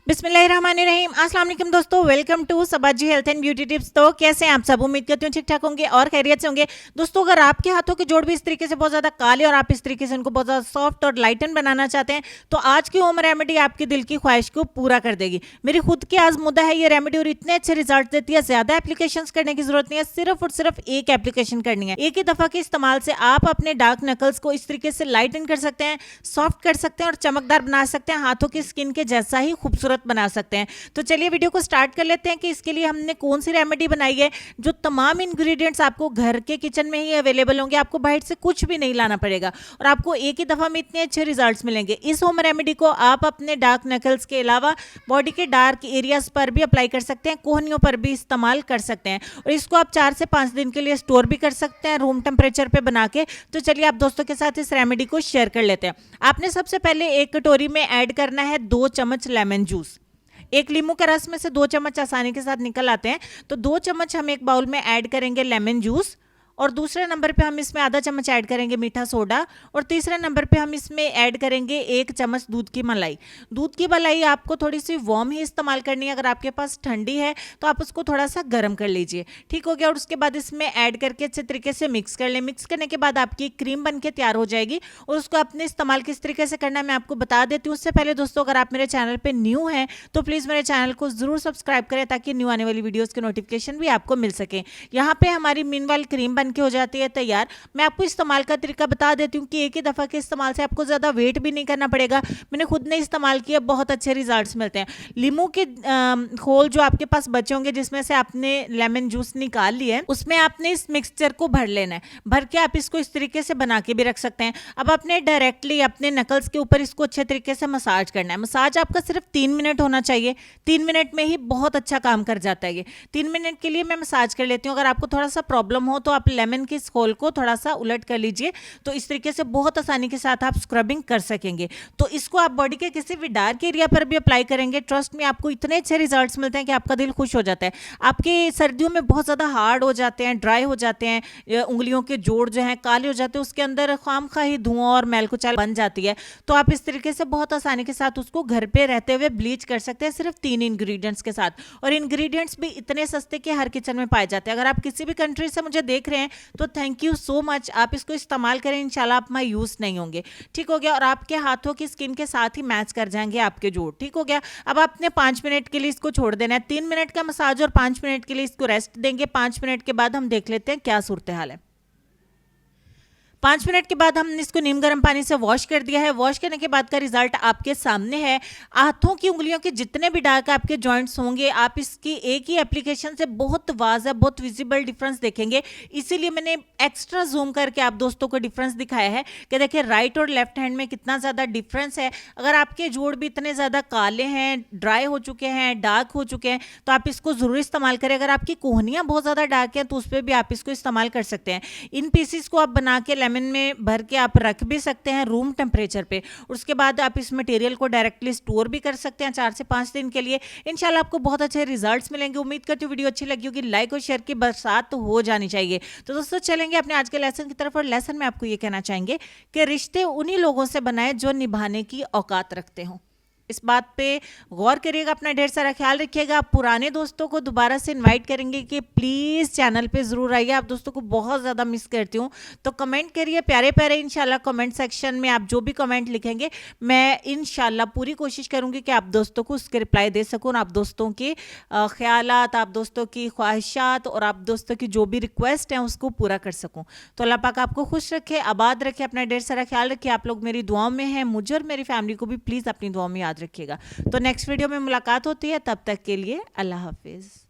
बिस्मिल्लाहिर्रहमानिर्रहीम। अस्सलाम वालेकुम दोस्तों, welcome to Saba ji health and beauty tips. तो कैसे हैं आप सब? उम्मीद करती हूँ ठीक ठाक होंगे और खैरियत से होंगे। दोस्तों, अगर आपके हाथों के जोड़ भी इस तरीके से बहुत ज़्यादा काले और आप इस तरीके से उनको बहुत ज़्यादा सॉफ्ट और लाइटन बनाना चाहते हैं तो आज की होम रेमेडी आपके दिल की ख्वाहिश को पूरा कर देगी। मेरी खुद की आजमुदा है ये रेमेडी और इतने अच्छे रिजल्ट देती है, ज़्यादा एप्लीकेशन करने की जरूरत नहीं है, सिर्फ और सिर्फ एक एप्लीकेशन करनी है। एक ही दफ़ा के इस्तेमाल से आप अपने डार्क नकल्स को इस तरीके से लाइटन कर सकते हैं, सॉफ्ट कर सकते हैं और चमकदार बना सकते हैं, हाथों की स्किन के जैसा ही खूबसूरत बना सकते हैं। तो चलिए वीडियो को स्टार्ट कर लेते हैं कि इसके लिए हमने कौन सी रेमेडी बनाई है। जो तमाम इंग्रेडिएंट्स आपको घर के किचन में ही अवेलेबल होंगे, आपको बाहर से कुछ भी नहीं लाना पड़ेगा और आपको एक ही दफा में इतने अच्छे रिजल्ट्स मिलेंगे। इस होम रेमेडी को आप अपने डार्क नकल्स के अलावा बॉडी के डार्क एरियाज पर भी अप्लाई कर सकते हैं, कोहनियों पर भी इस्तेमाल कर सकते हैं और इसको आप 4 से 5 दिन के लिए स्टोर भी कर सकते हैं रूम टेम्परेचर पे बना के। तो चलिए आप दोस्तों के साथ इस रेमेडी को शेयर कर लेते हैं। आपने सबसे पहले एक कटोरी में ऐड करना है 2 चम्मच लेमन जूस। एक नींबू के रस में से 2 चम्मच आसानी के साथ निकल आते हैं, तो 2 चम्मच हम एक बाउल में ऐड करेंगे लेमन जूस और दूसरे नंबर पे हम इसमें आधा चम्मच ऐड करेंगे मीठा सोडा और तीसरे नंबर पे हम इसमें ऐड करेंगे 1 चम्मच दूध की मलाई। दूध की मलाई आपको थोड़ी सी वार्म ही इस्तेमाल करनी है, अगर आपके पास ठंडी है तो आप उसको थोड़ा सा गर्म कर लीजिए। ठीक हो गया और उसके बाद इसमें ऐड करके अच्छे तरीके से मिक्स कर लें। मिक्स करने के बाद आपकी क्रीम बन के तैयार हो जाएगी और उसको अपने इस्तेमाल किस तरीके से करना है मैं आपको बता देती हूँ। उससे पहले दोस्तों, अगर आप मेरे चैनल पर न्यू हैं तो प्लीज़ मेरे चैनल को ज़रूर सब्सक्राइब करें ताकि न्यू आने वाली वीडियोज़ के नोटिफिकेशन भी आपको मिल सकें। यहाँ पर हमारी मीनवाइल क्रीम बन के हो जाती है यार। मैं आपको इस्तेमाल का तरीका बता देती हूँ कि एक ही दफा के इस्तेमाल से आपको ज्यादा वेट भी नहीं करना पड़ेगा। मैंने खुद ने इस्तेमाल किया, बहुत अच्छे रिजल्ट्स मिलते हैं। लीमू के खोल जो आपके पास बचे होंगे जिसमें से आपने लेमन जूस निकाल लिया है, उसमें आपने इस मिक्सचर को भर लेना है। भर के आप इसको इस तरीके से बना के भी रख सकते हैं। अब आपने डायरेक्टली अपने नकल्स के ऊपर इसको अच्छे तरीके से मसाज करना है। मसाज आपका सिर्फ 3 मिनट होना चाहिए। 3 मिनट में ही बहुत अच्छा काम कर जाता है ये। 3 मिनट के लिए मैं मसाज कर लेती हूँ। अगर आपको थोड़ा सा प्रॉब्लम हो तो आप लेमन के इस खोल को थोड़ा सा उलट कर लीजिए, तो इस तरीके से बहुत आसानी के साथ आप स्क्रबिंग कर सकेंगे। तो इसको आप बॉडी के किसी भी डार्क एरिया पर भी अप्लाई करेंगे, ट्रस्ट में आपको इतने अच्छे रिजल्ट्स मिलते हैं कि आपका दिल खुश हो जाता है। आपके सर्दियों में बहुत ज़्यादा हार्ड हो जाते हैं, ड्राई हो जाते हैं, उंगलियों के जोड़ जो हैं काले हो जाते हैं, उसके अंदर खामखाही धुआं और मैलकुचाल बन जाती है। तो आप इस तरीके से बहुत आसानी के साथ उसको घर पे रहते हुए ब्लीच कर सकते हैं सिर्फ 3 इंग्रेडिएंट्स के साथ। और इंग्रेडिएंट्स भी इतने सस्ते कि हर किचन में पाए जाते हैं। अगर आप किसी भी कंट्री से मुझे देख रहे हैं तो थैंक यू सो मच, आप इसको इस्तेमाल करें, इंशाल्लाह आप माय यूज नहीं होंगे। ठीक हो गया और आपके हाथों की स्किन के साथ ही मैच कर जाएंगे आपके जोड़। ठीक हो गया। अब आपने 5 मिनट के लिए इसको छोड़ देना है। 3 मिनट का मसाज और 5 मिनट के लिए इसको रेस्ट देंगे। 5 मिनट के बाद हम देख लेते हैं क्या सूरत हाल है। 5 मिनट के बाद हमने इसको नीम गर्म पानी से वॉश कर दिया है। वॉश करने के बाद का रिजल्ट आपके सामने है। हाथों की उंगलियों के जितने भी डार्क आपके जॉइंट्स होंगे, आप इसकी एक ही एप्लीकेशन से बहुत वाज़ेह, बहुत विजिबल डिफरेंस देखेंगे। इसीलिए मैंने एक्स्ट्रा जूम करके आप दोस्तों को डिफरेंस दिखाया है कि देखिए राइट और लेफ्ट हैंड में कितना ज़्यादा डिफरेंस है। अगर आपके जोड़ भी इतने ज़्यादा काले हैं, ड्राई हो चुके हैं, डार्क हो चुके हैं, तो आप इसको ज़रूर इस्तेमाल करें। अगर आपकी कोहनियाँ बहुत ज़्यादा डार्क हैं तो उस पर भी आप इसको इस्तेमाल कर सकते हैं। इन पीसीस को आप बना के लेमन में भर के आप रख भी सकते हैं रूम टेम्परेचर पे। उसके बाद आप इस मटेरियल को डायरेक्टली स्टोर भी कर सकते हैं 4 से 5 दिन के लिए। इंशाल्लाह आपको बहुत अच्छे रिजल्ट्स मिलेंगे। उम्मीद करती हूँ वीडियो अच्छी लगी होगी। लाइक और शेयर की बरसात तो हो जानी चाहिए। तो दोस्तों चलेंगे अपने आज के लेसन की तरफ और लेसन में आपको ये कहना चाहेंगे कि रिश्ते उन्हीं लोगों से बनाए जो निभाने की औकात रखते हों। इस बात पे गौर करिएगा, अपना ढेर सारा ख्याल रखिएगा। पुराने दोस्तों को दोबारा से इनवाइट करेंगे कि प्लीज़ चैनल पे ज़रूर आइए। आप दोस्तों को बहुत ज़्यादा मिस करती हूँ। तो कमेंट करिए प्यारे प्यारे, इंशाल्लाह कमेंट सेक्शन में आप जो भी कमेंट लिखेंगे मैं इंशाल्लाह पूरी कोशिश करूँगी कि आप दोस्तों को उसके रिप्लाई दे सकूँ, आप दोस्तों के ख्यालात, आप दोस्तों की ख्वाहिशात और आप दोस्तों की जो भी रिक्वेस्ट हैं उसको पूरा कर सकूँ। तो अल्लाह पाक आपको खुश रखे, आबाद रखे, अपना ढेर सारा ख्याल रखिए। आप लोग मेरी दुआओं में हैं, मुझे और मेरी फैमिली को भी प्लीज़ अपनी दुआओं में याद रखिएगा। तो नेक्स्ट वीडियो में मुलाकात होती है, तब तक के लिए अल्लाह हाफिज़।